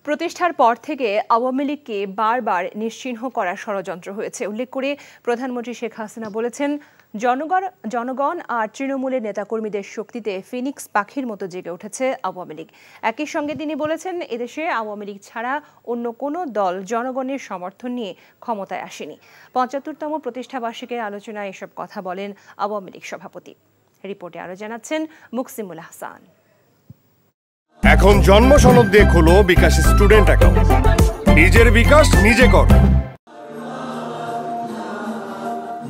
প্রতিষ্ঠার পর থেকে আওয়ামী লীগকে বারবার নিশ্চিহ্ন করার ষড়যন্ত্র হয়েছে উল্লেখ করে প্রধানমন্ত্রী শেখ হাসিনা বলেছেন, জনগণ আর তৃণমূলের নেতাকর্মীদের শক্তিতে ফিনিক্স পাখির মতো জেগে উঠেছে আওয়ামী লীগ। একই সঙ্গে তিনি বলেছেন, এদেশে আওয়ামী লীগ ছাড়া অন্য কোনো দল জনগণের সমর্থন নিয়ে ক্ষমতায় আসেনি। ৭৫তম প্রতিষ্ঠাবার্ষিকীর আলোচনায় এসব কথা বলেন আওয়ামী লীগ সভাপতি। রিপোর্টে আরো জানাচ্ছেন মুকসিমুল হাসান। এখন জন্ম সনদ দিয়ে খোলো বিকাশ স্টুডেন্ট অ্যাকাউন্ট। নিজের বিকাশ নিজে কর।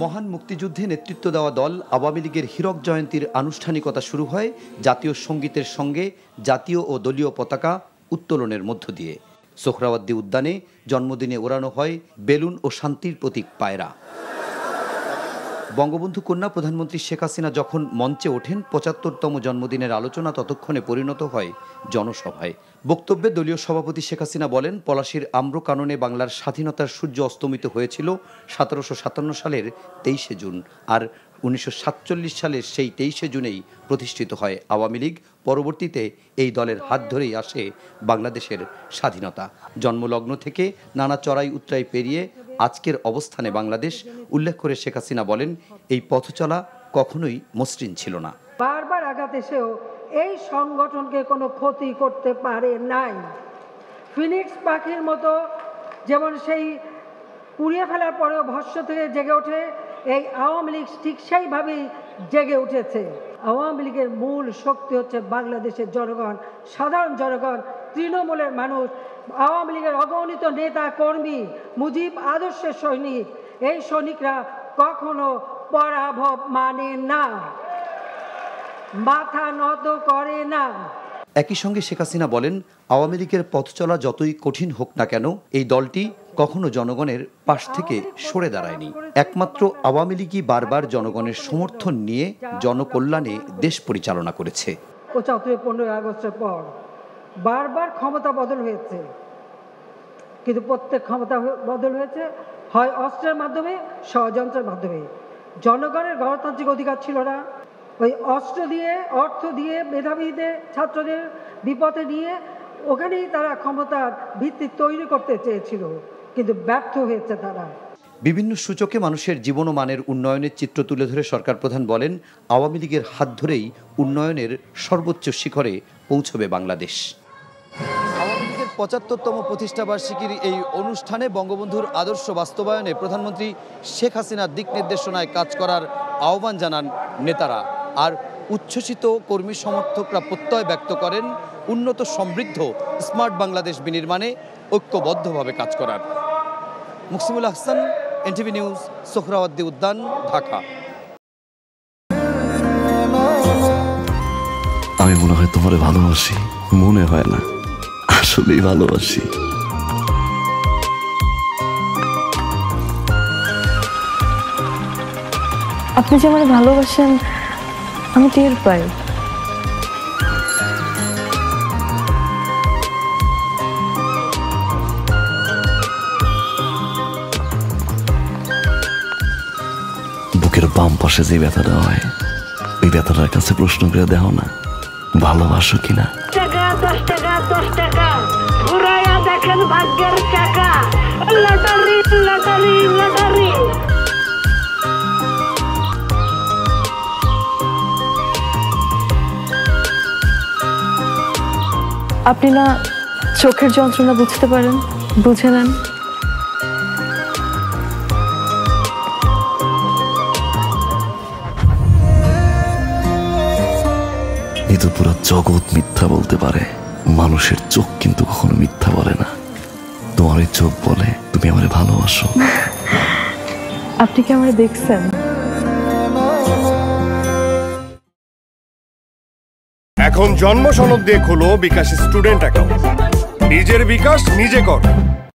মহান মুক্তিযুদ্ধে নেতৃত্ব দেওয়া দল আওয়ামী লীগের হীরক জয়ন্তীর আনুষ্ঠানিকতা শুরু হয় জাতীয় সঙ্গীতের সঙ্গে জাতীয় ও দলীয় পতাকা উত্তোলনের মধ্য দিয়ে। সোহরাওয়ার্দী উদ্যানে জন্মদিনে ওড়ানো হয় বেলুন ও শান্তির প্রতীক পায়রা। বঙ্গবন্ধু কন্যা প্রধানমন্ত্রী শেখ হাসিনা যখন মঞ্চে ওঠেন, ৭৫তম জন্মদিনের আলোচনা ততক্ষণে পরিণত হয় জনসভায়। বক্তব্যে দলীয় সভাপতি শেখ হাসিনা বলেন, পলাশীর আম্রকাননে বাংলার স্বাধীনতার সূর্য অস্তমিত হয়েছিল ১৭৫৭ সালের ২৩শে জুন, আর ১৯৪৭ সালের সেই ২৩শে জুনেই প্রতিষ্ঠিত হয় আওয়ামী লীগ। পরবর্তীতে এই দলের হাত ধরেই আসে বাংলাদেশের স্বাধীনতা। জন্মলগ্ন থেকে নানা চড়াই উতরাই পেরিয়ে আজকের অবস্থানে বাংলাদেশ উল্লেখ করে শেখ হাসিনা বলেন, এই পথ চলা কখনোই মসৃণ ছিল না। বারবার আঘাত এসেও এই সংগঠনকে কোনো ক্ষতি করতে পারে নাই। ফিনিক্স পাখির মতো যেমন সেই পুড়িয়ে ফেলার পরেও ভস্ম থেকে জেগে ওঠে, এই আওয়ামী লীগ ঠিক সেইভাবেই জেগে উঠেছে। আওয়ামী লীগের মূল শক্তি হচ্ছে বাংলাদেশের জনগণ, সাধারণ জনগণ, তৃণমূলের মানুষ, আওয়ামী লীগের অগণিত নেতা কর্মী, মুজিব আদর্শের সৈনিক। এই সৈনিকরা কখনো পরাভব মানে না, মাথা নত করে না। একই সঙ্গে শেখ হাসিনা বলেন, আওয়ামী লীগের পথ চলা যতই কঠিন হোক না কেন, এই দলটি কখনো জনগণের পাশ থেকে সরে দাঁড়ায়নি। একমাত্র আওয়ামী লীগই বারবার জনগণের সমর্থন নিয়ে জনকল্যাণে দেশ পরিচালনা করেছে। ৭৫-১৫ আগস্টের পর বারবার ক্ষমতা বদল হয়েছে, কিন্তু প্রত্যেক ক্ষমতা বদল হয়েছে হয় অস্ত্রের মাধ্যমে, ষড়যন্ত্রের মাধ্যমে। জনগণের গণতান্ত্রিক অধিকার ছিল না। ওই অস্ত্র দিয়ে, অর্থ দিয়ে, মেধাবীদের, ছাত্রদের বিপদে নিয়ে ওখানেই তারা ক্ষমতার ভিত্তি তৈরি করতে চেয়েছিল, কিন্তু ব্যর্থ হয়েছে তারা। বিভিন্ন সূচকে মানুষের জীবন ও মানের উন্নয়নের চিত্র তুলে ধরে সরকার প্রধান বলেন, আওয়ামী লীগের হাত ধরেই উন্নয়নের সর্বোচ্চ শিখরে পৌঁছবে বাংলাদেশ। আওয়ামী লীগের ৭৫তম প্রতিষ্ঠাবার্ষিকীর এই অনুষ্ঠানে বঙ্গবন্ধুর আদর্শ বাস্তবায়নে প্রধানমন্ত্রী শেখ হাসিনার দিক নির্দেশনায় কাজ করার আহ্বান জানান নেতারা। আর উচ্ছ্বসিত কর্মী সমর্থকরা প্রত্যয় ব্যক্ত করেন উন্নত সমৃদ্ধ স্মার্ট বাংলাদেশ বিনির্মাণে ঐক্যবদ্ধভাবে কাজ করার। মুকসিমুল হাসান, এনটিভি নিউজ, সোহরাওয়ার্দী উদ্যান, ঢাকা। আমি মনে হয় তোমারে ভালোবাসি, মনে হয় না, আসলেই ভালোবাসি। আপনি যে আমাকে ভালোবাসেন আমি টের পাই। বুকের বাম পাশে যে ব্যথাটা হয়, ওই ব্যথাটার কাছে প্রশ্ন করে দেখো না, ভালোবাসো কিনা। টাকা 10 টাকা 10 টাকা ঘুরাইয়া দেখেন ভাগ্যের টাকা। Lottery lottery lottery. আপনি না চোখের যন্ত্রণা বুঝতে পারেন, বুঝে নেন। এই তো পুরো জগৎ মিথ্যা বলতে পারে, মানুষের চোখ কিন্তু কখনো মিথ্যা বলে না। তোমার ওই চোখ বলে তুমি আমারে ভালোবাসো। আপনি কি আমারে দেখছেন? এখন জন্ম সনদ দিয়ে খোলো বিকাশ স্টুডেন্ট অ্যাকাউন্ট। নিজের বিকাশ নিজে কর।